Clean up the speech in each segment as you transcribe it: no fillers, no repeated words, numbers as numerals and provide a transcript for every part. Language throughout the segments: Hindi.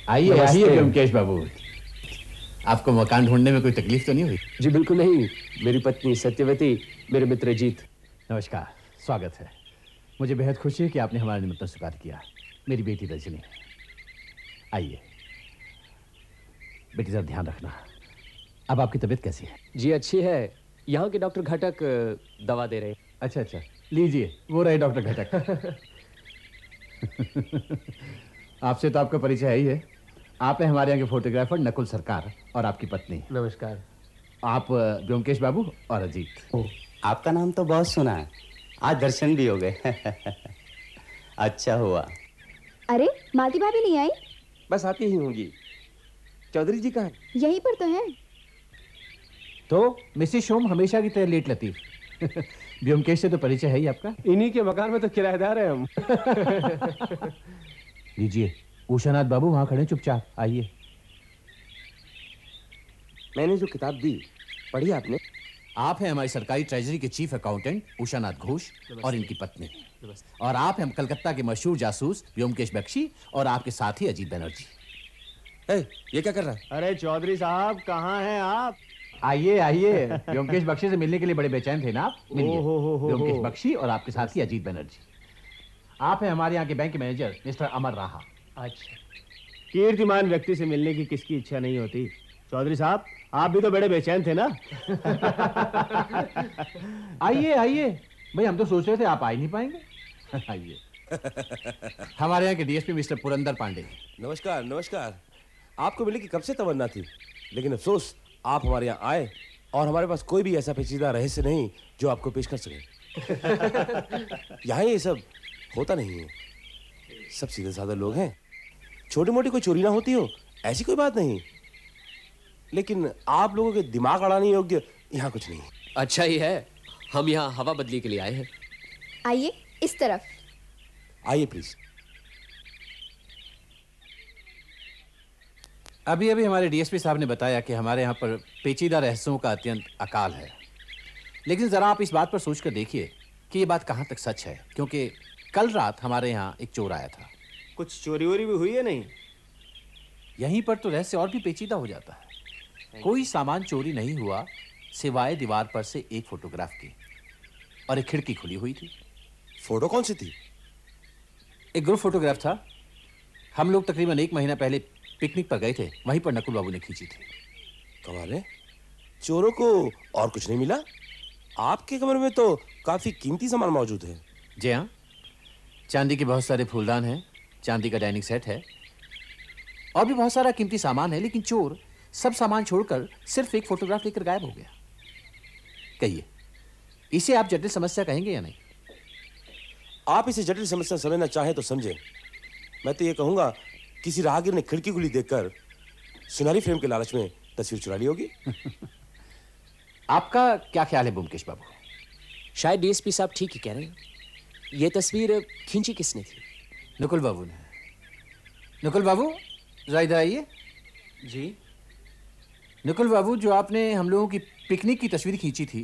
आइए आइए ब्योमकेश बाबू। आपको मकान ढूंढने में कोई तकलीफ तो नहीं हुई? जी बिल्कुल नहीं। मेरी पत्नी सत्यवती, मेरे मित्र अजीत। नमस्कार, स्वागत है। मुझे बेहद खुशी है कि आपने हमारा निमंत्रण स्वीकार किया। मेरी बेटी रजनी। आइए बेटी, जरा ध्यान रखना। अब आपकी तबीयत कैसी है? जी अच्छी है। यहाँ के डॉक्टर घटक दवा दे रहे हैं। अच्छा अच्छा, लीजिए, वो रहे डॉक्टर घटक। आपसे तो आपका परिचय है ही है। आप हैं हमारे यहाँ के फोटोग्राफर नकुल सरकार और आपकी पत्नी। नमस्कार। आप ब्योमकेश बाबू और अजीत। आपका नाम तो बहुत सुना है, आज दर्शन भी हो गए। अच्छा हुआ। अरे मालती भाभी नहीं आई? बस आती ही होंगी। चौधरी जी कहाँ? यहीं पर तो है। तो मिसेस शोम हमेशा की तरह लेट लतीफ। ब्योमकेश से तो परिचय है ही आपका। इन्हीं के मकान में तो किराएदार हैं हम। लीजिए, उषानाथ बाबू वहां खड़े, चुपचाप आइए। मैंने जो किताब दी पढ़ी आपने? आप हैं हमारी सरकारी ट्रेजरी के चीफ अकाउंटेंट उषानाथ घोष और इनकी पत्नी। और आप हैं कलकत्ता के मशहूर जासूस ब्योमकेश बख्शी और आपके साथी अजीत बनर्जी। ये क्या कर रहा है? अरे चौधरी साहब, कहाँ हैं आप? आइए आइए, ब्योमकेश बख्शी से मिलने के लिए बड़े बेचैन थे ना आप? मिलिए। ब्योमकेश बख्शी और आपके साथी अजीत बनर्जी। आप हैं हमारे यहाँ के बैंक मैनेजर मिस्टर अमर राहा। अच्छा, कीर्तिमान व्यक्ति से मिलने की किसकी इच्छा नहीं होती? चौधरी साहब, आप भी तो बड़े बेचैन थे ना? आइए आइए भाई, हम तो सोच रहे थे आप आ ही नहीं पाएंगे। आइए। हमारे यहाँ के डीएसपी मिस्टर पुरंदर पांडे। नमस्कार नमस्कार। आपको मिलने की कब से तमन्ना थी, लेकिन अफसोस आप हमारे यहाँ आए और हमारे पास कोई भी ऐसा पेचीदा रहस्य नहीं जो आपको पेश कर सके। यहाँ ये सब होता नहीं है, सब सीधे साधे लोग हैं। छोटी मोटी कोई चोरी ना होती हो ऐसी कोई बात नहीं, लेकिन आप लोगों के दिमाग अड़ाने योग्य यहाँ कुछ नहीं। अच्छा ही है, हम यहाँ हवा बदली के लिए आए हैं। आइए इस तरफ। आइए प्लीज। अभी अभी हमारे डीएसपी साहब ने बताया कि हमारे यहाँ पर पेचीदा रहस्यों का अत्यंत अकाल है। लेकिन जरा आप इस बात पर सोचकर देखिए कि ये बात कहाँ तक सच है, क्योंकि कल रात हमारे यहाँ एक चोर आया था। कुछ चोरी वोरी भी हुई है? नहीं, यहीं पर तो रहस्य और भी पेचीदा हो जाता है। कोई सामान चोरी नहीं हुआ सिवाय दीवार पर से एक फोटोग्राफ की, और एक खिड़की खुली हुई थी। फोटो कौन सी थी? एक ग्रुप फोटोग्राफ था। हम लोग तकरीबन 1 महीना पहले पिकनिक पर गए थे, वहीं पर नकुल बाबू ने खींची थी। कमाल है, चोरों को और कुछ नहीं मिला? आपके कमरे में तो काफी कीमती सामान मौजूद है। जी हाँ, चांदी के बहुत सारे फूलदान हैं, चांदी का डाइनिंग सेट है और भी बहुत सारा कीमती सामान है। लेकिन चोर सब सामान छोड़कर सिर्फ एक फोटोग्राफ लेकर गायब हो गया। कहिए, इसे आप जटिल समस्या कहेंगे या नहीं? आप इसे जटिल समस्या समझना चाहें तो समझें। मैं तो ये कहूंगा, किसी राहगीर ने खिड़की खुली देखकर सुनहरी फ्रेम के लालच में तस्वीर चुरा ली होगी। आपका क्या ख्याल है ब्योमकेश बाबू? शायद डीएसपी साहब ठीक ही कह रहे हैं। ये तस्वीर खींची किसने थी? नकुल बाबू ने। नकुल बाबू जरा इधर आइए। जी। नकुल बाबू, जो आपने हम लोगों की पिकनिक की तस्वीर खींची थी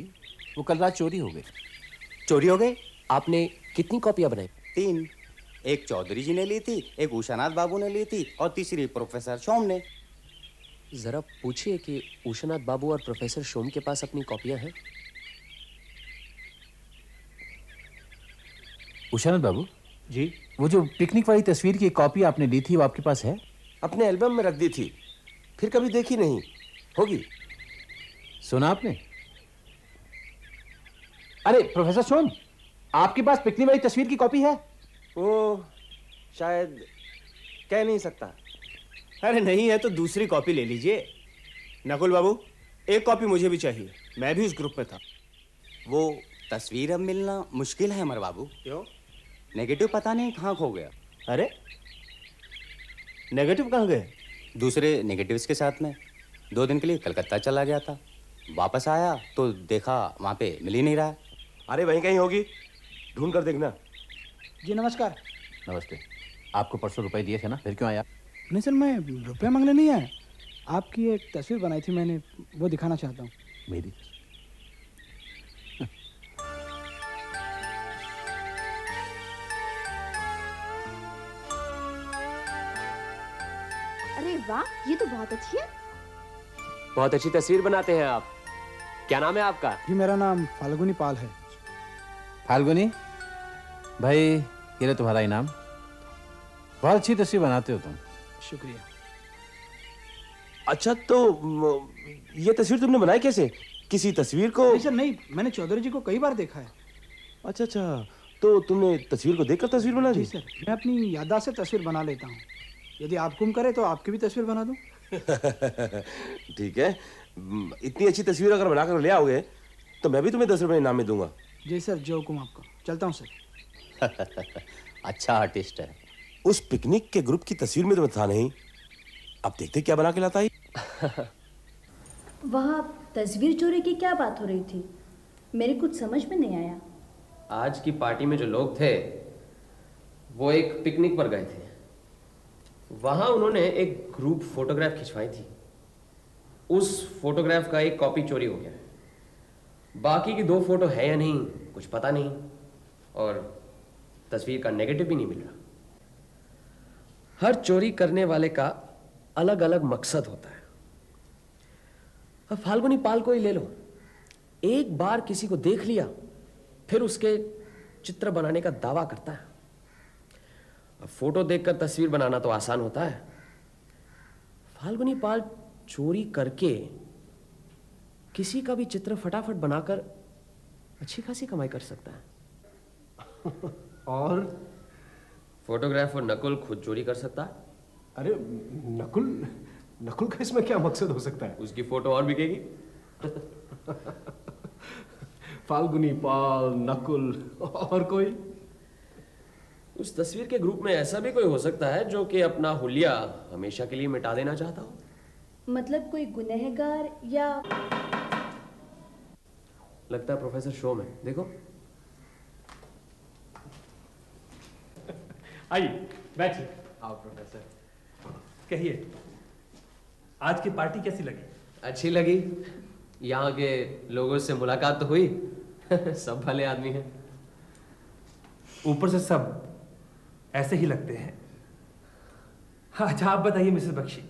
वो कल रात चोरी हो गई। चोरी हो गई? आपने कितनी कॉपियां बनाई? 3। एक चौधरी जी ने ली थी, एक उषानाथ बाबू ने ली थी और तीसरी प्रोफेसर शोम ने। जरा पूछिए कि उषानाथ बाबू और प्रोफेसर शोम के पास अपनी कॉपियां हैं। उषानाथ बाबू जी। वो जो पिकनिक वाली तस्वीर की कॉपी आपने ली थी वो आपके पास है? अपने एल्बम में रख दी थी, फिर कभी देखी नहीं होगी। सुना आपने? अरे प्रोफेसर शोम, आपके पास पिकनिक वाली तस्वीर की कॉपी है? वो शायद कह नहीं सकता। अरे नहीं है तो दूसरी कॉपी ले लीजिए। नकुल बाबू, एक कॉपी मुझे भी चाहिए, मैं भी उस ग्रुप में था। वो तस्वीर अब मिलना मुश्किल है अमर बाबू। क्यों? नेगेटिव पता नहीं कहाँ खो गया। अरे नेगेटिव कहाँ गए? दूसरे नेगेटिव्स के साथ में 2 दिन के लिए कलकत्ता चला गया था। वापस आया तो देखा वहाँ पे मिल ही नहीं रहा। अरे वहीं कहीं होगी, ढूंढ कर देखना। जी नमस्कार। नमस्ते। आपको परसों रुपए दिए थे ना, फिर क्यों आया? नहीं सर, मैं रुपये मांगने नहीं आया। आपकी एक तस्वीर बनाई थी मैंने, वो दिखाना चाहता हूँ। मेरी? अरे वाह, ये तो बहुत अच्छी है। बहुत अच्छी तस्वीर बनाते हैं आप। क्या नाम है आपका? जी मेरा नाम फाल्गुनी पाल है। फाल्गुनी भाई, ये लो तुम्हारा इनाम। बहुत अच्छी तस्वीर बनाते हो तुम। शुक्रिया। अच्छा तो ये तस्वीर तुमने बनाई कैसे? किसी तस्वीर को? नहीं सर नहीं, मैंने चौधरी जी को कई बार देखा है। अच्छा अच्छा, तो तुमने तस्वीर को देखकर तस्वीर बना दी? जी सर, मैं अपनी याददाश्त से तस्वीर बना लेता हूँ। यदि आप हुक्म करें तो आपकी भी तस्वीर बना दूँ। ठीक है, इतनी अच्छी तस्वीर अगर बनाकर ले आओगे तो मैं भी तुम्हें 10 रुपए इनाम में दूंगा। जी सर, जो हुक्म आपका। चलता हूँ सर। अच्छा आर्टिस्ट है। उस पिकनिक के ग्रुप की तस्वीर में तो मैं था नहीं। अब देखते क्या बना के लाता है। वहाँ तस्वीर चोरी की क्या बात हो रही थी? मेरे कुछ समझ में नहीं आया। आज की पार्टी में जो लोग थे वो एक पिकनिक पर गए थे। वहां उन्होंने एक ग्रुप फोटोग्राफ खिंचवाई थी। उस फोटोग्राफ का एक कॉपी चोरी हो गया है। बाकी की 2 फोटो है या नहीं कुछ पता नहीं, और तस्वीर का नेगेटिव भी नहीं मिल रहा। हर चोरी करने वाले का अलग अलग मकसद होता है। अब फाल्गुनी पाल को ही ले लो। एक बार किसी को देख लिया फिर उसके चित्र बनाने का दावा करता है। अब फोटो देखकर तस्वीर बनाना तो आसान होता है। फाल्गुनी पाल चोरी करके किसी का भी चित्र फटाफट बनाकर अच्छी खासी कमाई कर सकता है। और फोटोग्राफर नकुल खुद चोरी कर सकता है। अरे नकुल का इसमें क्या मकसद हो सकता है? उसकी फोटो और बिकेगी। फाल्गुनी पाल, नकुल और कोई? उस तस्वीर के ग्रुप में ऐसा भी कोई हो सकता है जो कि अपना हुलिया हमेशा के लिए मिटा देना चाहता हो। मतलब कोई गुनहगार या... लगता है प्रोफेसर शो में। देखो। आइए बैठिए। आओ प्रोफेसर। कहिए, आज की पार्टी कैसी लगी? अच्छी लगी। यहाँ के लोगों से मुलाकात तो हुई। सब भले आदमी हैं। ऊपर से सब ऐसे ही लगते हैं। अच्छा आप बताइए मिसेस बख्शी,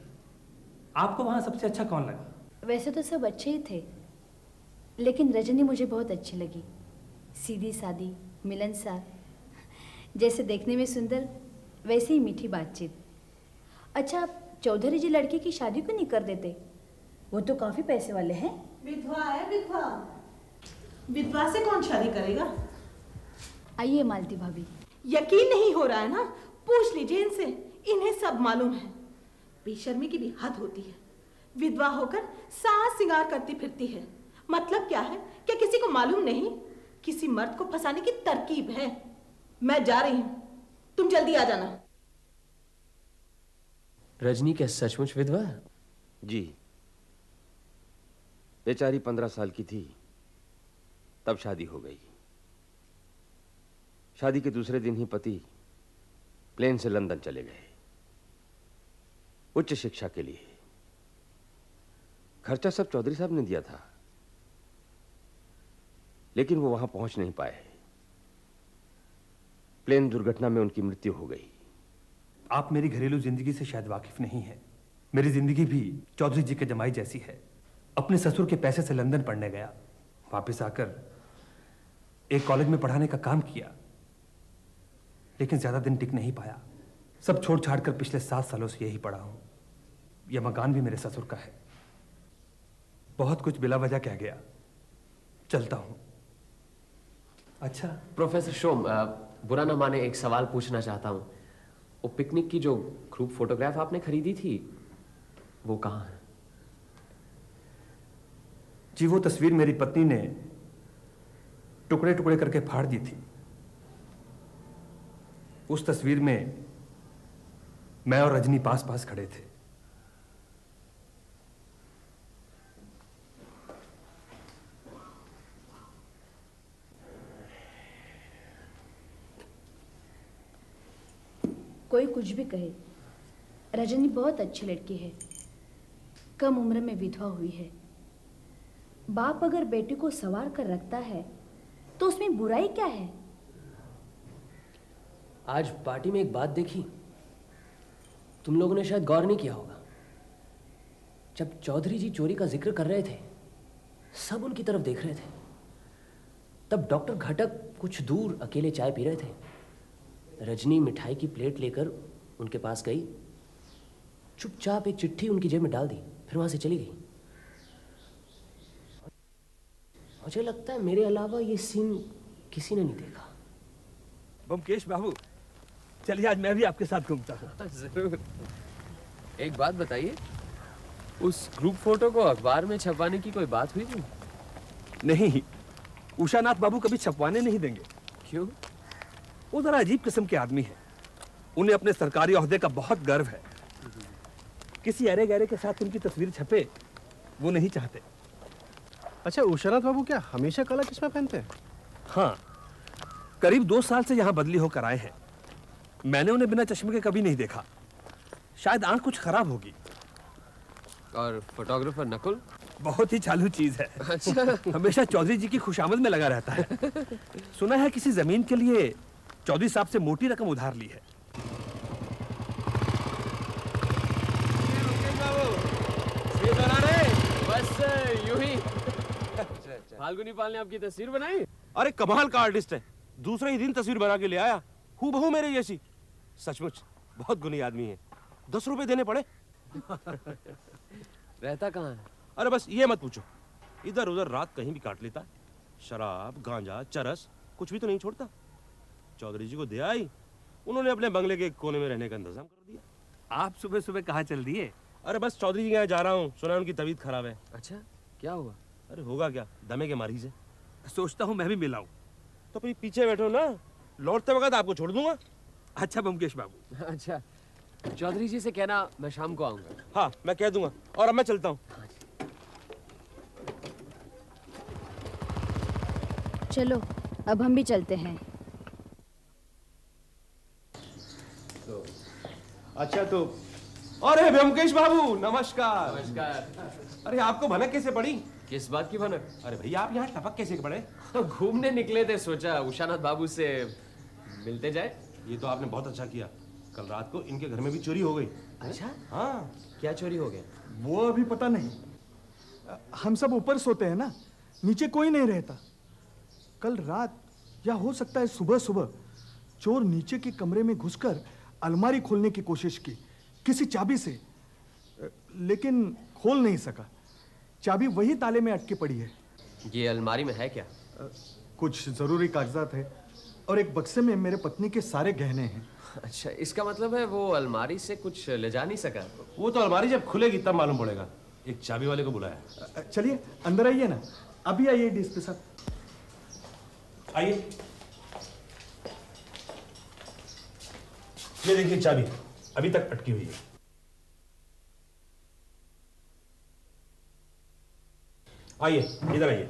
आपको वहां सबसे अच्छा कौन लगा? वैसे तो सब अच्छे ही थे, लेकिन रजनी मुझे बहुत अच्छी लगी। सीधी सादी, मिलनसार, जैसे देखने में सुंदर वैसे ही मीठी बातचीत। अच्छा, चौधरी जी लड़के की शादी क्यों नहीं कर देते? वो तो काफी पैसे वाले हैं। विधवा है विधवा। विधवा से कौन शादी करेगा? आइए मालती भाभी। यकीन नहीं हो रहा है ना? पूछ लीजिए इनसे, इन्हें सब मालूम है। बेशर्मी की भी हद होती है। विधवा होकर सास सिंगार करती फिरती है। मतलब क्या है? क्या किसी को मालूम नहीं? किसी मर्द को फंसाने की तरकीब है। मैं जा रही हूं, तुम जल्दी आ जाना। रजनी क्या सचमुच विधवा है? जी, बेचारी 15 साल की थी तब शादी हो गई। शादी के दूसरे दिन ही पति प्लेन से लंदन चले गए उच्च शिक्षा के लिए। खर्चा सब चौधरी साहब ने दिया था, लेकिन वो वहां पहुंच नहीं पाए। प्लेन दुर्घटना में उनकी मृत्यु हो गई। आप मेरी घरेलू जिंदगी से शायद वाकिफ नहीं है। मेरी जिंदगी भी चौधरी जी के जमाई जैसी है। अपने ससुर के पैसे से लंदन पढ़ने गया, वापस आकर एक कॉलेज में पढ़ाने का काम किया, लेकिन ज्यादा दिन टिक नहीं पाया। सब छोड़ छाड़ कर पिछले 7 सालों से यही पढ़ा हूं। यह मकान भी मेरे ससुर का है। बहुत कुछ बिला वजह कह गया, चलता हूं। अच्छा प्रोफेसर शोम, बुरा ना माने एक सवाल पूछना चाहता हूं। वो पिकनिक की जो ग्रुप फोटोग्राफ आपने खरीदी थी वो कहाँ है? जी वो तस्वीर मेरी पत्नी ने टुकड़े टुकड़े करके फाड़ दी थी। उस तस्वीर में मैं और रजनी पास पास खड़े थे। कोई कुछ भी कहे, रजनी बहुत अच्छी लड़की है। कम उम्र में विधवा हुई है। बाप अगर बेटी को संवार कर रखता है तो उसमें बुराई क्या है? आज पार्टी में एक बात देखी, तुम लोगों ने शायद गौर नहीं किया होगा। जब चौधरी जी चोरी का जिक्र कर रहे थे, सब उनकी तरफ देख रहे थे। तब डॉक्टर घटक कुछ दूर अकेले चाय पी रहे थे। रजनी मिठाई की प्लेट लेकर उनके पास गई, चुपचाप एक चिट्ठी उनकी जेब में डाल दी, फिर वहां से चली गई। मुझे लगता है मेरे अलावा ये सीन किसी ने नहीं देखा। बमकेश बाबू, चलिए आज मैं भी आपके साथ घूमता हूँ। जरूर। एक बात बताइए, उस ग्रुप फोटो को अखबार में छपवाने की कोई बात हुई थी? नहीं, उषानाथ बाबू कभी छपवाने नहीं देंगे। क्यों? वो जरा अजीब किस्म के आदमी है। उन्हें अपने सरकारी ओहदे का बहुत गर्व है। किसी अरे गहरे के साथ उनकी तस्वीर छपे वो नहीं चाहते। अच्छा, उषानाथ बाबू क्या हमेशा काला चश्मा पहनते हैं? हाँ, करीब 2 साल से यहाँ बदली होकर आए हैं। मैंने उन्हें बिना चश्मे के कभी नहीं देखा। शायद आंख कुछ खराब होगी। और फोटोग्राफर नकुल? बहुत ही चालू चीज है। अच्छा। हमेशा चौधरी जी की खुशामद में लगा रहता है। सुना है किसी जमीन के लिए चौधरी साहब से मोटी रकम उधार ली है। बस यूं ही। फाल्गुनी पाल ने आपकी तस्वीर बनाई? अरे कमाल का आर्टिस्ट है, दूसरे ही दिन तस्वीर बना के ले आया, हूबहू मेरे जैसी। सचमुच बहुत गुनी आदमी है। 10 रुपए देने पड़े। रहता कहाँ है? अरे बस ये मत पूछो, इधर उधर रात कहीं भी काट लेता। शराब, गांजा, चरस कुछ भी तो नहीं छोड़ता। चौधरी जी को दे आई, उन्होंने अपने बंगले के कोने में रहने का इंतजाम कर दिया। आप सुबह सुबह कहाँ चल दिए? अरे बस चौधरी जी के यहाँ जा रहा हूँ, सुना उनकी तबीयत खराब है। अच्छा, क्या हुआ? अरे होगा क्या, दमे के मरीज है। सोचता हूँ मैं भी मिलाऊं। तो फिर पीछे बैठो ना, लौटते वक्त आपको छोड़ दूंगा। अच्छा बमकेश बाबू। अच्छा, चौधरी जी से कहना मैं शाम को आऊंगा। हाँ, मैं कह दूंगा। और अब मैं चलता हूँ। चलो अब हम भी चलते हैं। अच्छा तो, अरे ब्योमकेश बाबू नमस्कार। नमस्कार। अरे आपको भनक कैसे पड़ी? किस बात की भनक? अरे भैया आप यहाँ टपक कैसे पड़े? घूमने निकले थे, सोचा उषानाथ बाबू से मिलते जाए। ये तो आपने बहुत अच्छा किया। कल रात को इनके घर में भी चोरी हो गई। अच्छा? हाँ। क्या चोरी हो गया? वो अभी पता नहीं। हम सब ऊपर सोते हैं ना, नीचे कोई नहीं रहता। कल रात या हो सकता है सुबह सुबह चोर नीचे के कमरे में घुसकर अलमारी खोलने की कोशिश की किसी चाबी से, लेकिन खोल नहीं सका। चाबी वही ताले में अटकी पड़ी है। ये अलमारी में है क्या? कुछ जरूरी कागजात है और एक बक्से में मेरे पत्नी के सारे गहने हैं। अच्छा, इसका मतलब है वो अलमारी से कुछ ले जा नहीं सका। वो तो अलमारी जब खुलेगी तब मालूम पड़ेगा। एक चाबी वाले को बुलाया। चलिए अंदर आइए ना। अभी आइए डीएसपी साहब। आइए। ये देखिए चाबी अभी तक अटकी हुई है। आइए इधर आइए।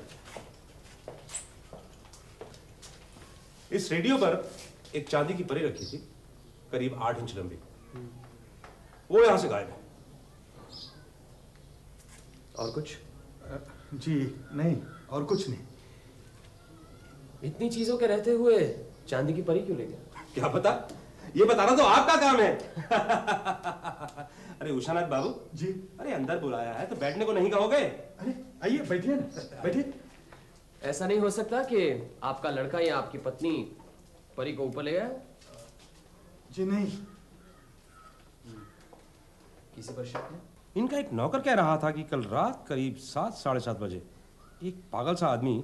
इस रेडियो पर एक चांदी की परी रखी थी, करीब 8 इंच लंबी। वो यहां से गायब है। और कुछ? जी नहीं, और कुछ नहीं। इतनी चीजों के रहते हुए चांदी की परी क्यों ले गया? क्या पता, ये बताना तो आपका काम है। अरे उषानाथ बाबू जी। अरे अंदर बुलाया है तो बैठने को नहीं कहोगे? अरे आइए बैठिए ना, बैठिए। ऐसा नहीं हो सकता कि आपका लड़का या आपकी पत्नी परी को ऊपर ले गया? जी नहीं। किसी पर शक है? इनका एक नौकर कह रहा था कि कल रात करीब 7, साढ़े 7 बजे एक पागल सा आदमी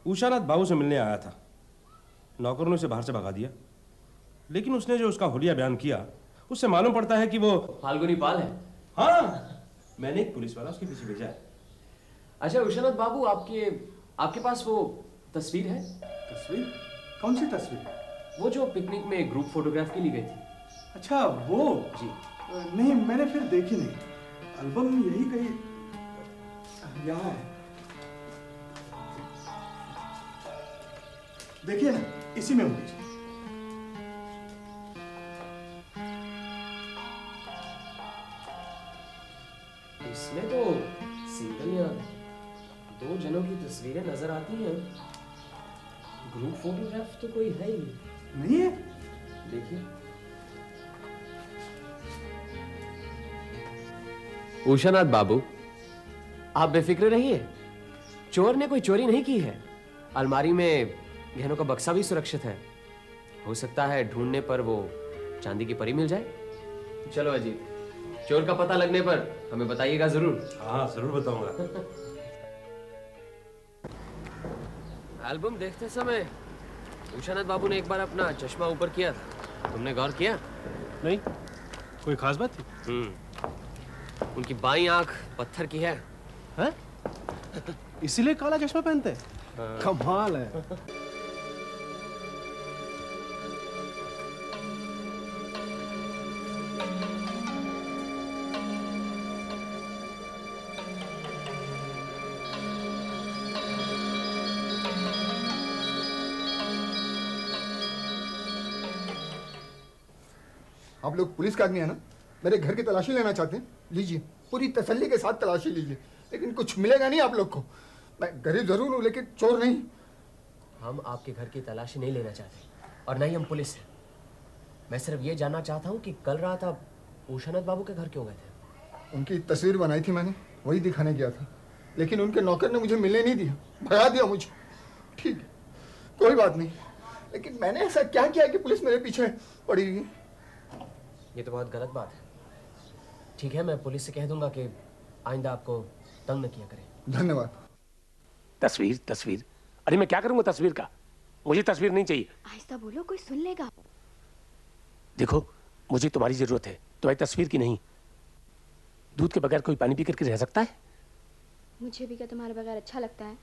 उषानाथ बाबू से मिलने आया था। नौकर ने उसे बाहर से भगा दिया, लेकिन उसने जो उसका हुलिया बयान किया उससे मालूम पड़ता है कि वो फाल्गुनी पाल है। हाँ, मैंने एक पुलिस वाला उसके पीछे भेजा है। अच्छा उषानाथ बाबू, आपके पास वो तस्वीर है? तस्वीर? कौन सी तस्वीर? वो जो पिकनिक में ग्रुप फोटोग्राफ के लिए गई थी। अच्छा वो? जी। नहीं, मैंने फिर देखी नहीं। एल्बम में यही कहीं यहाँ है। देखिए ना, इसी में होगी। इसमें तो सिंगल या 2 जनों की तस्वीरें नजर आती हैं। ग्रुप फोटोग्राफ तो कोई है ही नहीं है। देखिए। उषानाथ बाबू, आप बेफिक्र रहिए, चोर ने कोई चोरी नहीं की है। अलमारी में गहनों का बक्सा भी सुरक्षित है। हो सकता है ढूंढने पर वो चांदी की परी मिल जाए। चलो अजीत, चोर का पता लगने पर हमें बताइएगा जरूर। हाँ जरूर बताऊंगा। एल्बम देखते समय उषानाथ बाबू ने एक बार अपना चश्मा ऊपर किया था, तुमने गौर किया? नहीं, कोई खास बात थी? उनकी बाईं आंख पत्थर की है। हैं? इसीलिए काला चश्मा पहनते हैं? कमाल है। आप लोग पुलिस के आदमी है ना, मेरे घर की तलाशी लेना चाहते हैं? लीजिए, पूरी तसल्ली के साथ तलाशी लीजिए, लेकिन कुछ मिलेगा नहीं आप लोग को। मैं गरीब जरूर हूँ लेकिन चोर नहीं। हम आपके घर की तलाशी नहीं लेना चाहते और नहीं हम पुलिस हैं। मैं सिर्फ ये जानना चाहता हूँ कि कल रात आप उषानाथ बाबू के घर क्यों गए थे? उनकी तस्वीर बनाई थी मैंने, वही दिखाने गया था, लेकिन उनके नौकर ने मुझे मिलने नहीं दिया, भगा दिया मुझे। ठीक है, कोई बात नहीं, लेकिन मैंने ऐसा क्या किया कि पुलिस मेरे पीछे पड़ी हुई? ये तो बहुत गलत बात है। ठीक है, मैं पुलिस से कह दूंगा कि आइंदा आपको तंग न किया करें। धन्यवाद। तस्वीर तस्वीर, अरे मैं क्या करूंगा तस्वीर का? मुझे तस्वीर नहीं चाहिए। आहिस्ता बोलो, कोई सुन लेगा। देखो, मुझे तुम्हारी जरूरत है, तुम्हारी तस्वीर की नहीं। दूध के बगैर कोई पानी पी करके रह सकता है? मुझे भी क्या तुम्हारे बगैर अच्छा लगता है,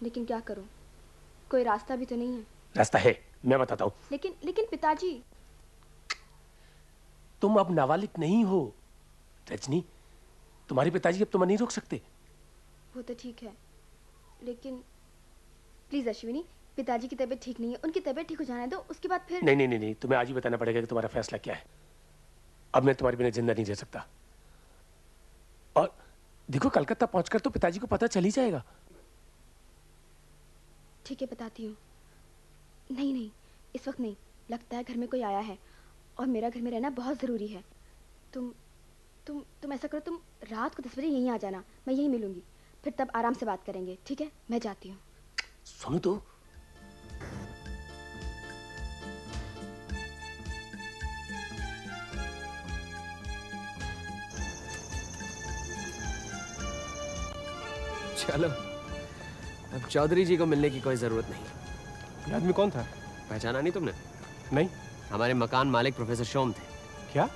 लेकिन क्या करूं, कोई रास्ता भी तो नहीं है। रास्ता है, मैं बताता हूँ। लेकिन पिताजी, तुम अब नाबालिग नहीं हो रजनी, तुम्हारे पिताजी अब तुम्हें नहीं रोक सकते। वो तो ठीक है, लेकिन प्लीज अश्विनी, पिताजी की तबीयत ठीक नहीं है, उनकी तबीयत ठीक हो जाने दो, उसके बाद फिर। नहीं, तुम्हें आज ही बताना पड़ेगा कि तुम्हारा फैसला क्या है। अब मैं तुम्हारे बिना जिंदा नहीं रह सकता। और देखो, कलकत्ता पहुंचकर तो पिताजी को पता चल ही जाएगा। ठीक है, बताती हूँ। नहीं, इस वक्त नहीं, लगता है घर में कोई आया है और मेरा घर में रहना बहुत जरूरी है। तुम ऐसा करो, तुम रात को 10 बजे यहीं आ जाना, मैं यहीं मिलूंगी, फिर तब आराम से बात करेंगे। ठीक है, मैं जाती हूँ। सुनो तो, चलो, अब चौधरी जी को मिलने की कोई जरूरत नहीं। ये आदमी कौन था? पहचाना नहीं तुमने? नहीं। हमारे मकान मालिक प्रोफेसर शोम थे। क्या?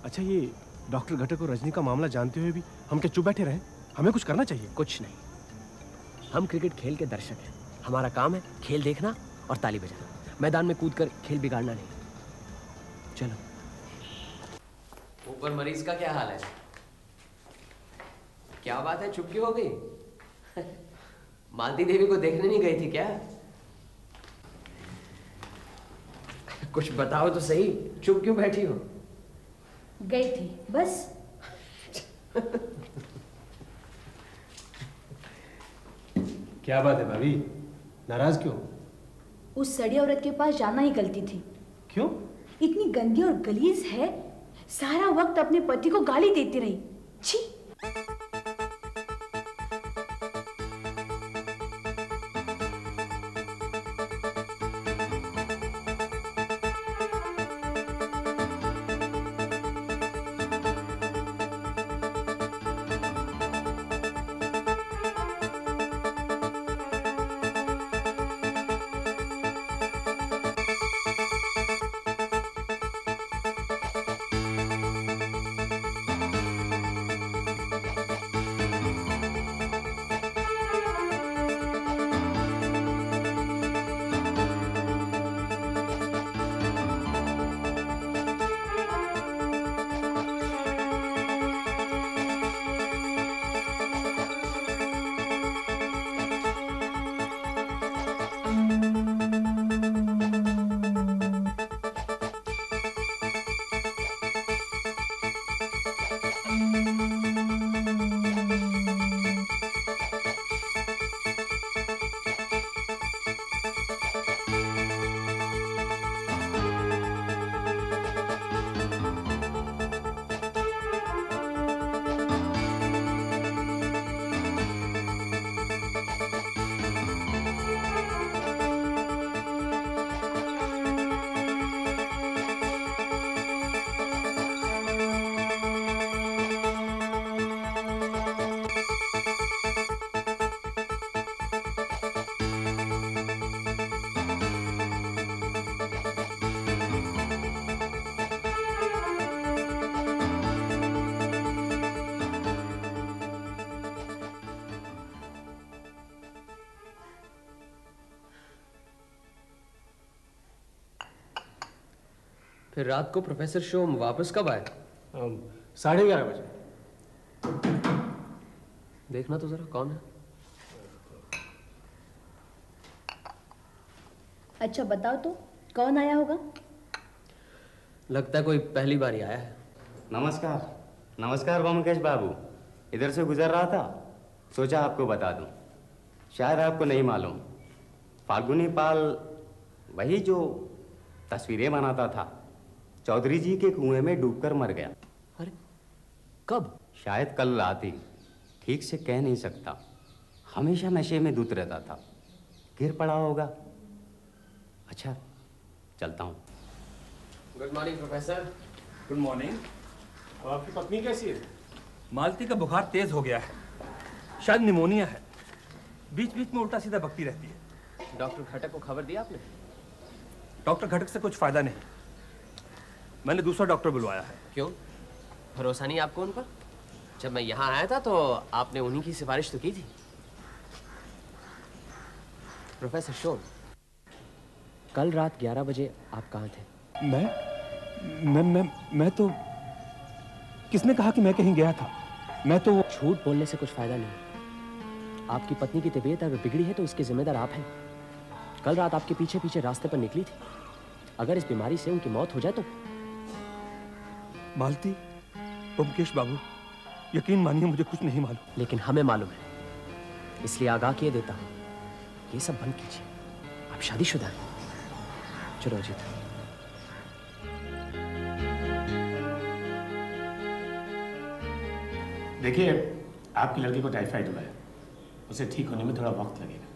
अच्छा, ये डॉक्टर घटक और रजनी का मामला जानते हुए भी हम क्या चुप बैठे रहे? हमें कुछ करना चाहिए। कुछ नहीं, हम क्रिकेट खेल के दर्शक हैं। हमारा काम है खेल देखना और ताली बजाना, मैदान में कूदकर खेल बिगाड़ना नहीं। चलो। ऊपर मरीज का क्या हाल है? क्या बात है, चुप क्यों हो गई? मालती देवी को देखने नहीं गई थी क्या? कुछ बताओ तो सही, चुप क्यों बैठी हो? गई थी बस। क्या बात है भाभी, नाराज क्यों? उस सड़ी औरत के पास जाना ही गलती थी। क्यों? इतनी गंदी और गलीज है, सारा वक्त अपने पति को गाली देती रही। छी। फिर रात को प्रोफेसर शोम वापस कब आए? 11:30 बजे। देखना तो जरा कौन है। अच्छा बताओ तो कौन आया होगा? लगता है कोई पहली बार ही आया है। नमस्कार। नमस्कार ब्योमकेश बाबू, इधर से गुजर रहा था, सोचा आपको बता दूं। शायद आपको नहीं मालूम, फाल्गुनी पाल वही जो तस्वीरें बनाता था, चौधरी जी के कुएं में डूबकर मर गया। अरे कब? शायद कल रात ही, ठीक से कह नहीं सकता। हमेशा नशे में धुत रहता था, गिर पड़ा होगा। अच्छा चलता हूँ। Good morning professor. Good morning. और आपकी पत्नी कैसी है? मालती का बुखार तेज हो गया है, शायद निमोनिया है, बीच बीच में उल्टा सीधा बकती रहती है। डॉक्टर घटक को खबर दी आपने? डॉक्टर घटक से कुछ फायदा नहीं, मैंने दूसरा डॉक्टर बुलवाया है। क्यों, भरोसा नहीं आपको उन पर? जब मैं यहाँ आया था तो आपने उन्हीं की सिफारिश तो की थी। प्रोफेसर शोम, कल रात 11 बजे आप कहाँ थे? मैं तो, किसने कहा कि मैं कहीं गया था? मैं तो, झूठ बोलने से कुछ फायदा नहीं। आपकी पत्नी की तबीयत अगर बिगड़ी है तो इसके जिम्मेदार आप हैं। कल रात आपके पीछे पीछे रास्ते पर निकली थी। अगर इस बीमारी से उनकी मौत हो जाए तो? मालती, ब्योमकेश बाबू, यकीन मानिए मुझे कुछ नहीं मालूम। लेकिन हमें मालूम है, इसलिए आगाह किए देता हूँ, ये सब बंद कीजिए। आप शादीशुदा हैं। चलो अजीत। देखिए, आपकी लड़की को टाइफाइड हुआ है, उसे ठीक होने में थोड़ा वक्त लगेगा।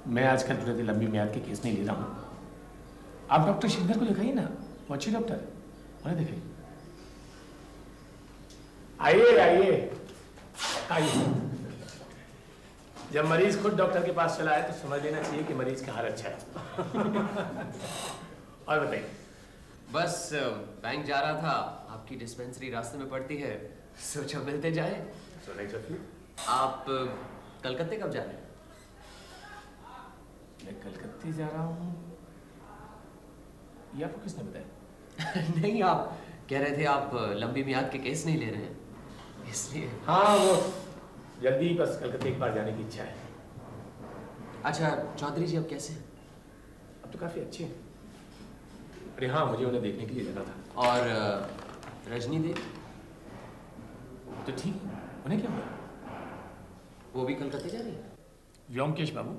मैं आजकल प्रति लंबी म्याद के केस नहीं ले रहा हूँ। आप डॉक्टर शिंदर को दिखाइए ना, वो अच्छे डॉक्टर है, उन्हें दिखाइए। आइए आइए आइए। जब मरीज खुद डॉक्टर के पास चला है तो समझ लेना चाहिए कि मरीज का हाल अच्छा है। और बताइए। बस बैंक जा रहा था, आपकी डिस्पेंसरी रास्ते में पड़ती है, सोचा मिलते जाए। So nice of you. आप कलकत्ते कब जा रहे हैं? मैं कलकत्ते जा रहा हूँ, ये आपको किसने बताया? नहीं, आप कह रहे थे आप लंबी मियाद के केस नहीं ले रहे हैं, इसलिए। हाँ, वो जल्दी बस कलकत्ते एक बार जाने की इच्छा है। अच्छा, चौधरी जी अब कैसे हैं? अब तो काफी अच्छे हैं। अरे हाँ, मुझे उन्हें देखने के लिए जाना था। और रजनी देवी? तो ठीक है, उन्हें क्या हुआ? वो भी कलकत्ते जा रही है? व्योमकेश बाबू,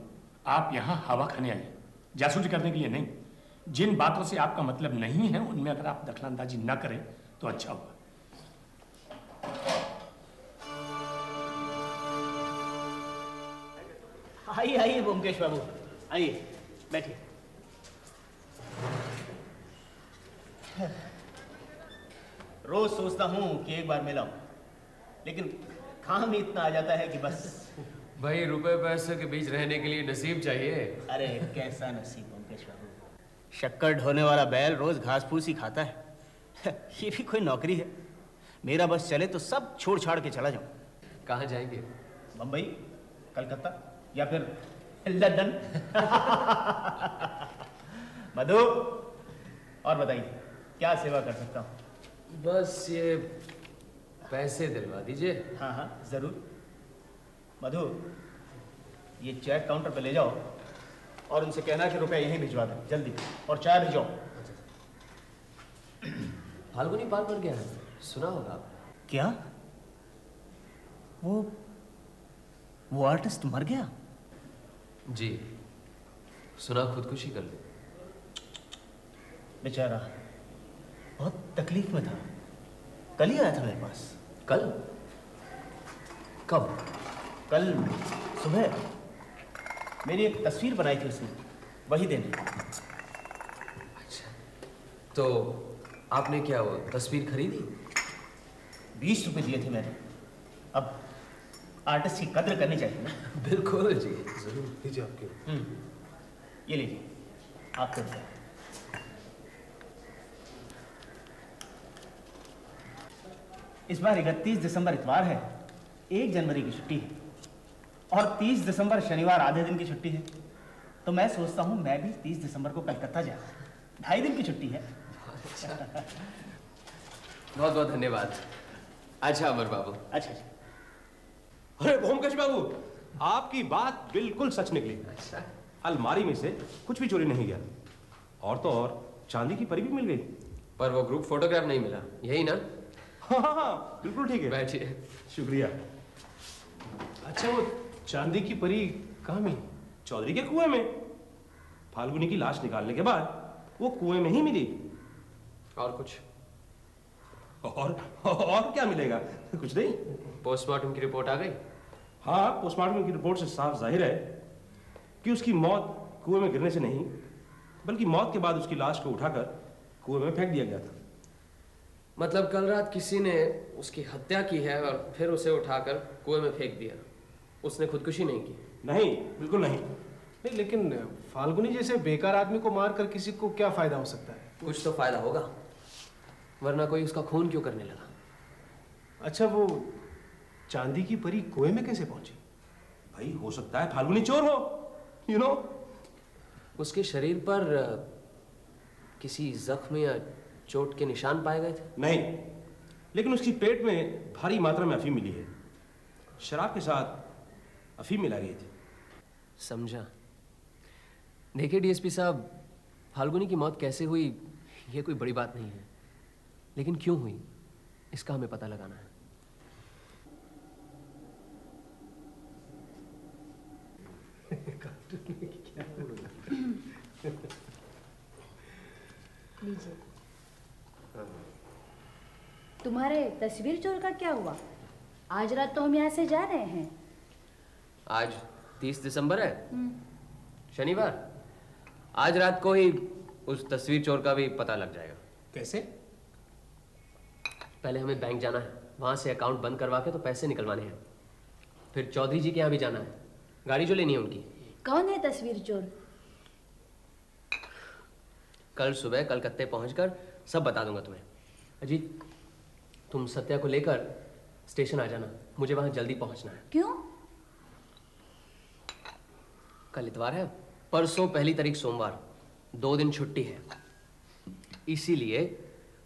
आप यहाँ हवा खाने आए, जासूसी करने के लिए नहीं। जिन बातों से आपका मतलब नहीं है उनमें अगर आप दखलंदाजी न करें तो अच्छा होगा। आइए आइए ब्योमकेश बाबू, आइए बैठिए। रोज सोचता हूँ कि एक बार मिलाऊं, लेकिन काम ही इतना आ जाता है कि बस। भाई, रुपए पैसे के बीच रहने के लिए नसीब चाहिए। अरे कैसा नसीब ब्योमकेश बाबू, शक्कर ढोने वाला बैल रोज घास फूस ही खाता है। ये भी कोई नौकरी है? मेरा बस चले तो सब छोड़ छाड़ के चला जाऊं। कहाँ जाएंगे? बम्बई, कलकत्ता या फिर लंदन। मधु, और बताइए क्या सेवा कर सकता हूँ? बस ये पैसे दिलवा दीजिए। हाँ हाँ जरूर। मधु, ये चेक काउंटर पे ले जाओ और उनसे कहना कि रुपए यहीं भिजवा दें जल्दी, और चाय भिजवाओ। फाल्गुनी पाल मर गया है, सुना होगा। क्या? वो आर्टिस्ट मर गया? जी, सुना खुदकुशी कर ली। बेचारा बहुत तकलीफ में था, कल ही आया था मेरे पास। कल? कब? कल सुबह मेरी एक तस्वीर बनाई थी उसने, वही देने। अच्छा, तो आपने क्या वो तस्वीर खरीदी? 20 रुपए दिए थे मैंने। अब आर्टिस्ट की कद्र करनी चाहिए ना। बिल्कुल जी, जरूर लीजिए आपके। ये लीजिए आपको दिया। इस बार 31 दिसंबर इतवार है, 1 जनवरी की छुट्टी है और 30 दिसंबर शनिवार आधे दिन की छुट्टी है। तो मैं सोचता हूँ मैं भी 30 दिसंबर को कलकत्ता जाऊँ, 2.5 दिन की छुट्टी है। बहुत बहुत धन्यवाद। अच्छा अमर बाबू। अच्छा। अरे भोमकेश बाबू, आपकी बात बिल्कुल सच निकली। अच्छा। अलमारी में से कुछ भी चोरी नहीं गया, और तो और चांदी की परी भी मिल गई। पर वो ग्रुप फोटोग्राफ नहीं मिला, यही ना? हाँ, बिल्कुल ठीक है। बैठिए। शुक्रिया। अच्छा, वो चांदी की परी कहाँ मिली? चौधरी के कुएं में। फाल्गुनी की लाश निकालने के बाद वो कुएं में ही मिली। और कुछ? और क्या मिलेगा? कुछ नहीं। पोस्टमार्टम की रिपोर्ट आ गई? हाँ, पोस्टमार्टम की रिपोर्ट से साफ जाहिर है कि उसकी मौत कुएं में गिरने से नहीं, बल्कि मौत के बाद उसकी लाश को उठाकर कुएं में फेंक दिया गया था। मतलब कल रात किसी ने उसकी हत्या की है और फिर उसे उठाकर कुएं में फेंक दिया। उसने खुदकुशी नहीं की? नहीं, बिल्कुल नहीं। नहीं, लेकिन फाल्गुनी जैसे बेकार आदमी को मारकर किसी को क्या फायदा हो सकता है? कुछ तो फायदा होगा, वरना कोई उसका खून क्यों करने लगा? अच्छा, वो चांदी की परी कुएं में कैसे पहुंची? भाई, हो सकता है फाल्गुनी चोर हो, यू नो। उसके शरीर पर किसी जख्म या चोट के निशान पाए गए थे? नहीं, लेकिन उसकी पेट में भारी मात्रा में अफीम मिली है। शराब के साथ अफीम मिलाई गई थी। समझा। देखिए डीएसपी साहब, फाल्गुनी की मौत कैसे हुई ये कोई बड़ी बात नहीं है, लेकिन क्यों हुई इसका हमें पता लगाना है। लीजिए। तुम्हारे तस्वीर चोर का क्या हुआ? आज रात तो हम यहाँ से जा रहे हैं। आज 30 दिसंबर है, शनिवार। आज रात को ही उस तस्वीर चोर का भी पता लग जाएगा। कैसे? पहले हमें बैंक जाना है, वहां से अकाउंट बंद करवा के तो पैसे निकलवाने हैं। फिर चौधरी जी के यहाँ भी जाना है, गाड़ी जो लेनी है उनकी। कौन है तस्वीर चोर? कल सुबह कलकत्ते पहुंचकर सब बता दूंगा तुम्हें। अजीत, तुम सत्या को लेकर स्टेशन आ जाना, मुझे वहां जल्दी पहुंचना है। क्यों? कल इतवार है, परसों 1 तारीख सोमवार, 2 दिन छुट्टी है, इसीलिए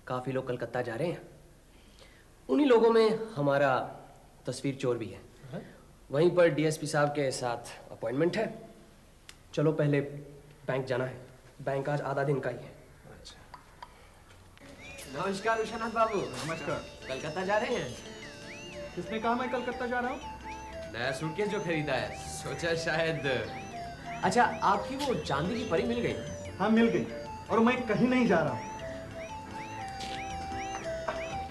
काफी लोग कलकत्ता जा रहे हैं। उन्हीं लोगों में हमारा तस्वीर चोर भी है। वहीं पर डीएसपी साहब के साथ अपॉइंटमेंट है। चलो पहले बैंक जाना है, बैंक आज आधा दिन का ही है। नमस्कार विश्वनाथ बाबू। नमस्कार। कलकत्ता जा रहे हैं? किसने कहा मैं कलकत्ता जा रहा हूँ? नया सूटकेस जो खरीदा है, सोचा शायद। अच्छा, आपकी वो चांदी की परी मिल गई? हाँ, मिल गई, और मैं कहीं नहीं जा रहा हूँ।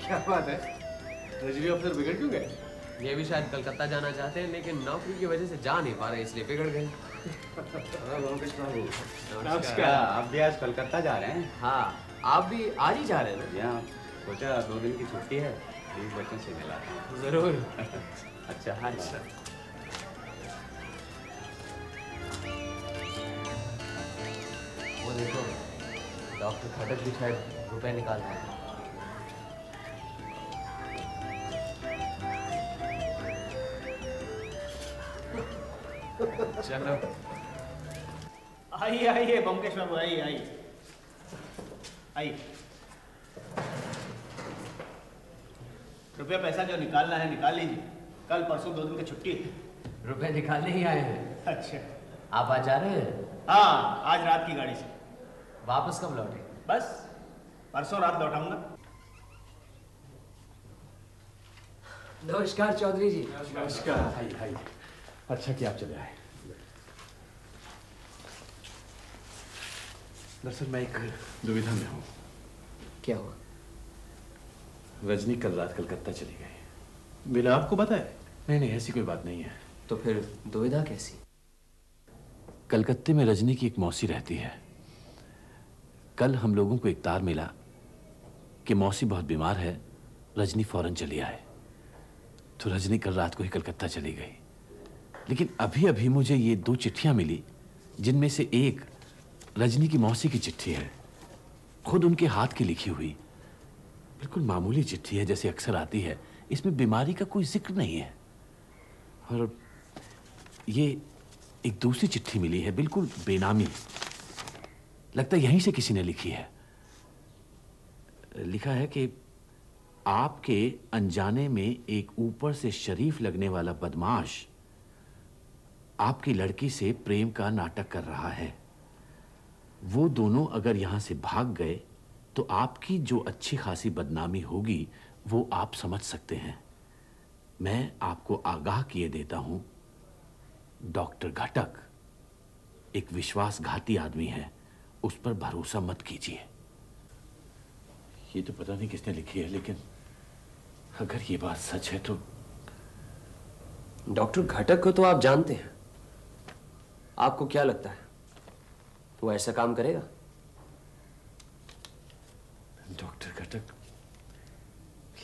क्या बात है, रजवी अफसर बिगड़ क्यों गए? ये भी शायद कलकत्ता जाना चाहते हैं, लेकिन नौकरी की वजह से जा नहीं पा रहे, इसलिए बिगड़ गए। नमस्कार। आप भी आज कलकत्ता जा रहे हैं? हाँ, आप भी आज ही जा रहे हैं ना? हाँ, सोचा 2 दिन की छुट्टी है, बच्चों से मिला। जरूर। अच्छा। हाँ, अच्छा। वो देखो, डॉक्टर खटक भी शायद रुपए निकाल रहे हैं। चलो आइए आइए बमकेश बाबू, आइए आइए आइए। रुपया पैसा जो निकालना है निकाल लीजिए, कल परसों 2 दिन की छुट्टी है। रुपए निकालने ही आए हैं? अच्छा। आप आज जा रहे हैं? हाँ, आज रात की गाड़ी से। वापस कब लौटे? बस परसों रात लौटाऊंगा। नमस्कार चौधरी जी। नमस्कार। हाय हाय। अच्छा कि आप चले आए। दरअसल मैं एक दुविधा में हूँ। क्या हुआ? रजनी कल रात कलकत्ता चली गई बिना आपको बताए? नहीं, ऐसी कोई बात नहीं है। तो फिर दुविधा कैसी? कलकत्ते में रजनी की एक मौसी रहती है। कल हम लोगों को एक तार मिला कि मौसी बहुत बीमार है, रजनी फौरन चली आए। तो रजनी कल रात को ही कलकत्ता चली गई। लेकिन अभी अभी मुझे ये 2 चिट्ठियां मिली, जिनमें से एक रजनी की मौसी की चिट्ठी है, खुद उनके हाथ की लिखी हुई। बिल्कुल मामूली चिट्ठी है, जैसे अक्सर आती है। इसमें बीमारी का कोई जिक्र नहीं है। और ये एक दूसरी चिट्ठी मिली है, बिल्कुल बेनामी। लगता है यहीं से किसी ने लिखी है। लिखा है कि आपके अनजाने में एक ऊपर से शरीफ लगने वाला बदमाश आपकी लड़की से प्रेम का नाटक कर रहा है। वो दोनों अगर यहां से भाग गए तो आपकी जो अच्छी खासी बदनामी होगी वो आप समझ सकते हैं। मैं आपको आगाह किए देता हूं, डॉक्टर घटक एक विश्वासघाती आदमी है, उस पर भरोसा मत कीजिए। ये तो पता नहीं किसने लिखी है, लेकिन अगर ये बात सच है तो। डॉक्टर घटक को तो आप जानते हैं, आपको क्या लगता है वो ऐसा काम करेगा? डॉक्टर घटक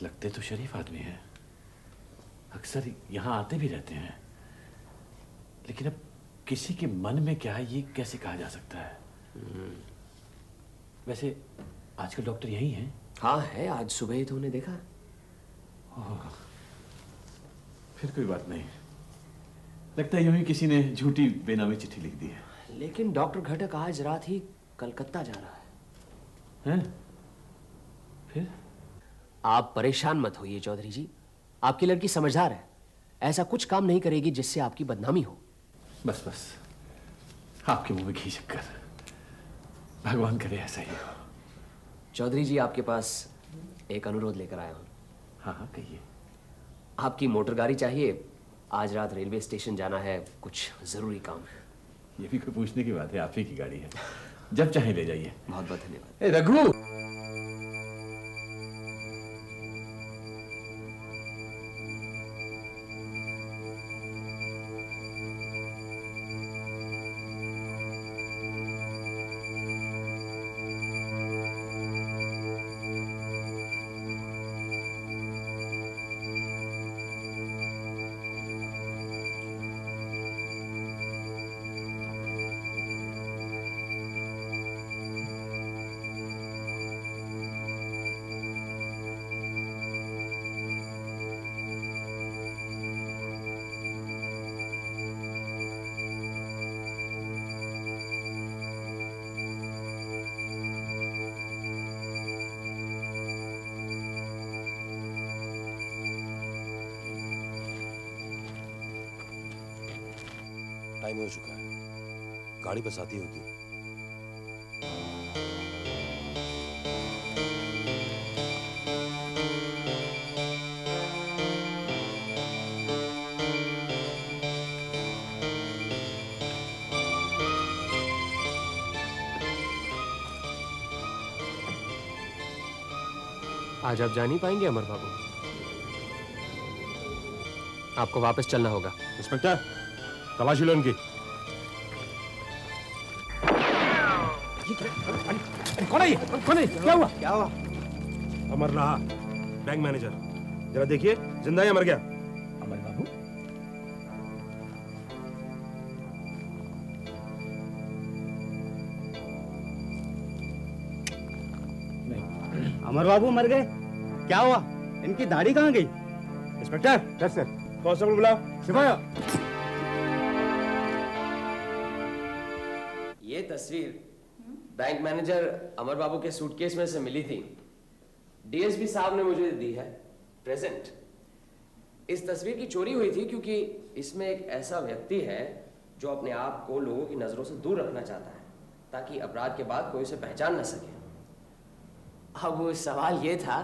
लगते तो शरीफ आदमी हैं, अक्सर यहां आते भी रहते हैं, लेकिन अब किसी के मन में क्या है ये कैसे कहा जा सकता है? वैसे आजकल डॉक्टर यही हैं? हाँ है, आज सुबह ही तो उन्हें देखा। फिर कोई बात नहीं, लगता है यूं ही किसी ने झूठी बेनामी चिट्ठी लिख दी है। लेकिन डॉक्टर घटक आज रात ही कलकत्ता जा रहा है। हैं? फिर? आप परेशान मत होइए चौधरी जी, आपकी लड़की समझदार है, ऐसा कुछ काम नहीं करेगी जिससे आपकी बदनामी हो। बस बस, आपके मुंह में घी शक्कर, भगवान करे ऐसा ही हो। चौधरी जी आपके पास एक अनुरोध लेकर आया हूं। हाँ हाँ कहिए। आपकी मोटर गाड़ी चाहिए, आज रात रेलवे स्टेशन जाना है, कुछ जरूरी काम है। ये भी कोई पूछने की बात है, आप ही की गाड़ी है, जब चाहे ले जाइए। बहुत बहुत धन्यवाद। रघु, टाइम हो चुका है, गाड़ी बस आती होगी। आज आप जा नहीं पाएंगे अमर बाबू, आपको वापस चलना होगा। इंस्पेक्टर, तलाशी लो इनकी। कौन है ये? कौन है? क्या हुआ? क्या हुआ? अमर रहा, बैंक मैनेजर। जरा देखिए, जिंदा या मर गया? अमर बाबू, अमर बाबू मर गए? क्या हुआ? इनकी दाढ़ी कहाँ गई? इंस्पेक्टर। Yes sir. कांस्टेबल बुलाओ। सिपाही। ये तस्वीर बैंक मैनेजर अमर बाबू के सूटकेस में से मिली थी, डीएसपी साहब ने मुझे दी है, प्रेजेंट। इस तस्वीर की चोरी हुई थी क्योंकि इसमें एक ऐसा व्यक्ति है जो अपने आप को लोगों की नजरों से दूर रखना चाहता है ताकि अपराध के बाद कोई उसे पहचान न सके। अब सवाल यह था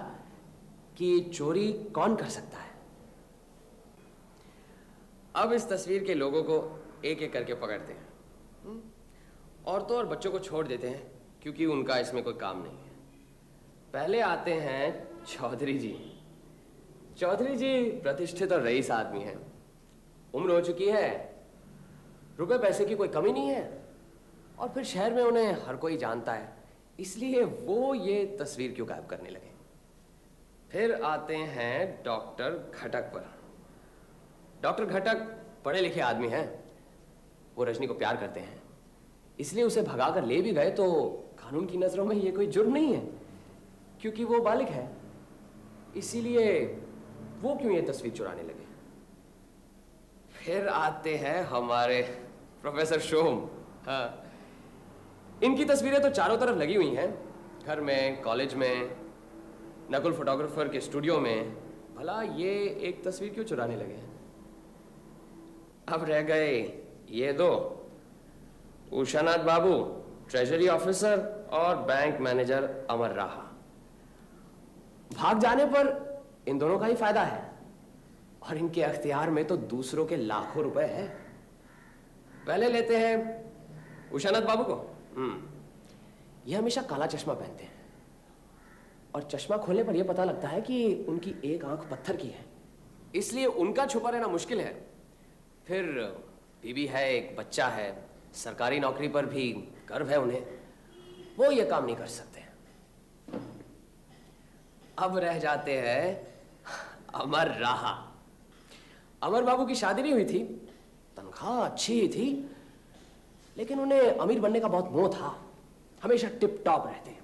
कि चोरी कौन कर सकता है। अब इस तस्वीर के लोगों को एक एक करके पकड़ते हैं, औरतों और बच्चों को छोड़ देते हैं क्योंकि उनका इसमें कोई काम नहीं है। पहले आते हैं चौधरी जी। चौधरी जी प्रतिष्ठित और रईस आदमी हैं, उम्र हो चुकी है, रुपए पैसे की कोई कमी नहीं है, और फिर शहर में उन्हें हर कोई जानता है, इसलिए वो ये तस्वीर क्यों गायब करने लगे। फिर आते हैं डॉक्टर घटक पर। डॉक्टर घटक पढ़े लिखे आदमी हैं, वो रजनी को प्यार करते हैं, इसलिए उसे भगा कर ले भी गए तो कानून की नजरों में ये कोई जुर्म नहीं है क्योंकि वो बालिग है, इसीलिए वो क्यों ये तस्वीर चुराने लगे। फिर आते हैं हमारे प्रोफेसर शोम। हाँ, इनकी तस्वीरें तो चारों तरफ लगी हुई हैं, घर में, कॉलेज में, नकुल फोटोग्राफर के स्टूडियो में भला ये एक तस्वीर क्यों चुराने लगे? अब रह गए ये दो, उषानाथ बाबू ट्रेजरी ऑफिसर और बैंक मैनेजर अमर राहा। भाग जाने पर इन दोनों का ही फायदा है और इनके अख्तियार में तो दूसरों के लाखों रुपए हैं। पहले लेते हैं उषानाथ बाबू को। ये हमेशा काला चश्मा पहनते हैं और चश्मा खोलने पर यह पता लगता है कि उनकी एक आंख पत्थर की है, इसलिए उनका छुपा रहना मुश्किल है। फिर बीवी है, एक बच्चा है, सरकारी नौकरी पर भी गर्व है उन्हें, वो ये काम नहीं कर सकते। अब रह जाते हैं अमर राहा। अमर बाबू की शादी नहीं हुई थी, तनख्वाह अच्छी ही थी, लेकिन उन्हें अमीर बनने का बहुत मोह था। हमेशा टिप टॉप रहते,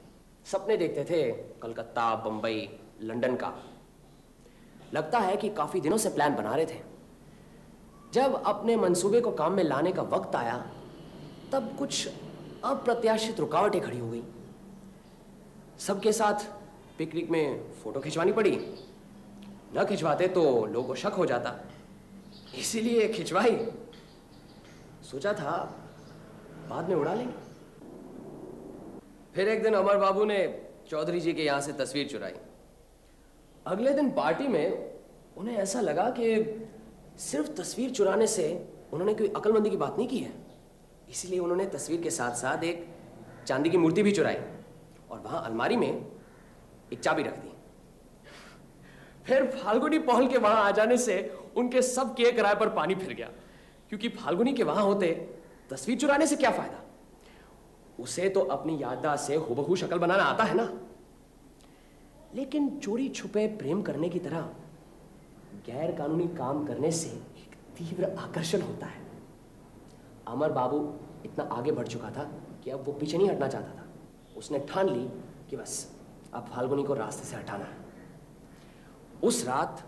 सपने देखते थे कलकत्ता, बंबई, लंदन का। लगता है कि काफी दिनों से प्लान बना रहे थे। जब अपने मंसूबे को काम में लाने का वक्त आया, तब कुछ अप्रत्याशित रुकावटें खड़ी हो गई। सबके साथ पिकनिक में फोटो खिंचवानी पड़ी। न खिंचवाते तो लोगों को शक हो जाता, इसीलिए खिंचवाई। सोचा था बाद में उड़ा लेंगे। फिर एक दिन अमर बाबू ने चौधरी जी के यहां से तस्वीर चुराई। अगले दिन पार्टी में उन्हें ऐसा लगा कि सिर्फ तस्वीर चुराने से उन्होंने कोई अक्लमंदी की बात नहीं की है, इसलिए उन्होंने तस्वीर के साथ साथ एक चांदी की मूर्ति भी चुराई और वहां अलमारी में एक चाबी रख दी। फिर फाल्गुनी पहल के वहां आ जाने से उनके सब के किराए पर पानी फिर गया, क्योंकि फाल्गुनी के वहां होते तस्वीर चुराने से क्या फायदा? उसे तो अपनी याददाश्त से हुबहू शक्ल बनाना आता है ना। लेकिन चोरी छुपे प्रेम करने की तरह गैर कानूनी काम करने से एक तीव्र आकर्षण होता है। अमर बाबू इतना आगे बढ़ चुका था कि अब वो पीछे नहीं हटना चाहता था। उसने ठान ली कि बस अब फाल्गुनी को रास्ते से हटाना है। उस रात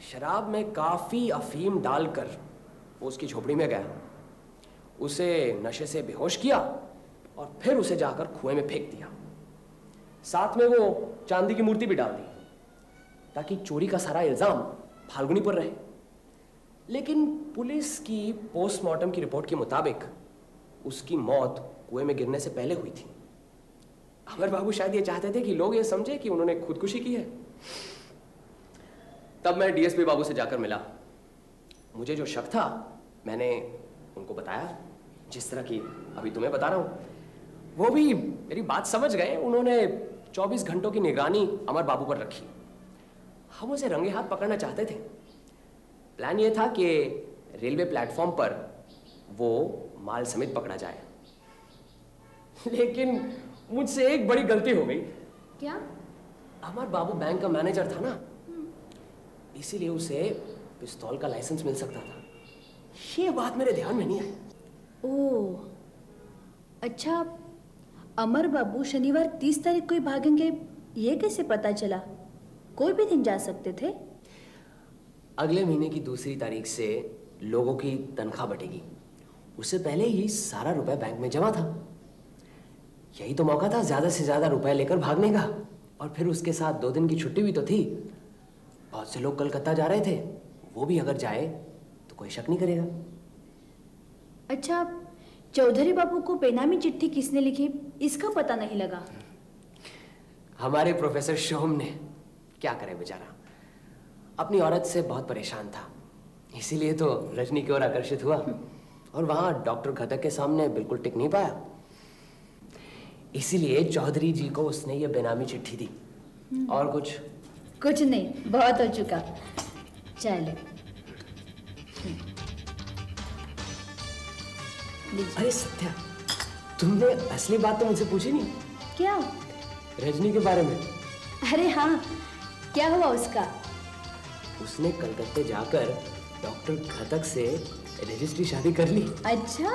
शराब में काफी अफीम डालकर वो उसकी झोपड़ी में गया, उसे नशे से बेहोश किया और फिर उसे जाकर कुएं में फेंक दिया। साथ में वो चांदी की मूर्ति भी डाल दी ताकि चोरी का सारा इल्जाम फाल्गुनी पर रहे। लेकिन पुलिस की पोस्टमार्टम की रिपोर्ट के मुताबिक उसकी मौत कुएं में गिरने से पहले हुई थी। अमर बाबू शायद ये चाहते थे कि लोग ये समझे कि उन्होंने खुदकुशी की है। तब मैं डीएसपी बाबू से जाकर मिला। मुझे जो शक था मैंने उनको बताया, जिस तरह की अभी तुम्हें बता रहा हूं। वो भी मेरी बात समझ गए। उन्होंने 24 घंटों की निगरानी अमर बाबू पर रखी। हम उसे रंगे हाथ पकड़ना चाहते थे। प्लान ये था कि रेलवे प्लेटफॉर्म पर वो माल समेत पकड़ा जाए, लेकिन मुझसे एक बड़ी गलती हो गई। क्या? अमर बाबू बैंक का मैनेजर था ना, इसीलिए उसे पिस्तौल का लाइसेंस मिल सकता था। ये बात मेरे ध्यान में नहीं आई। ओह, अच्छा। अमर बाबू शनिवार 30 तारीख को ही भागेंगे, ये कैसे पता चला? कोई भी दिन जा सकते थे। अगले महीने की 2 तारीख से लोगों की तनख्वाह बटेगी, उससे पहले ही सारा रुपए बैंक में जमा था। यही तो मौका था ज्यादा से ज्यादा रुपए लेकर भागने का। और फिर उसके साथ 2 दिन की छुट्टी भी तो थी। बहुत से लोग कलकत्ता जा रहे थे, वो भी अगर जाए तो कोई शक नहीं करेगा। अच्छा, चौधरी बाबू को बेनामी चिट्ठी किसने लिखी, इसका पता नहीं लगा। हमारे प्रोफेसर शोम ने। क्या करे बेचारा, अपनी औरत से बहुत परेशान था, इसीलिए तो रजनी की ओर आकर्षित हुआ और वहां डॉक्टर घटक के सामने बिल्कुल टिक नहीं पाया। इसीलिए चौधरी जी को उसने ये बेनामी चिट्ठी दी। और कुछ नहीं, बहुत हो चुका। चले। अरे सत्या, तुमने असली बात तो मुझसे पूछी नहीं। क्या? रजनी के बारे में। अरे हाँ, क्या हुआ उसका? उसने कलकत्ते जाकर डॉक्टर घटक से रजिस्ट्री शादी कर ली। अच्छा?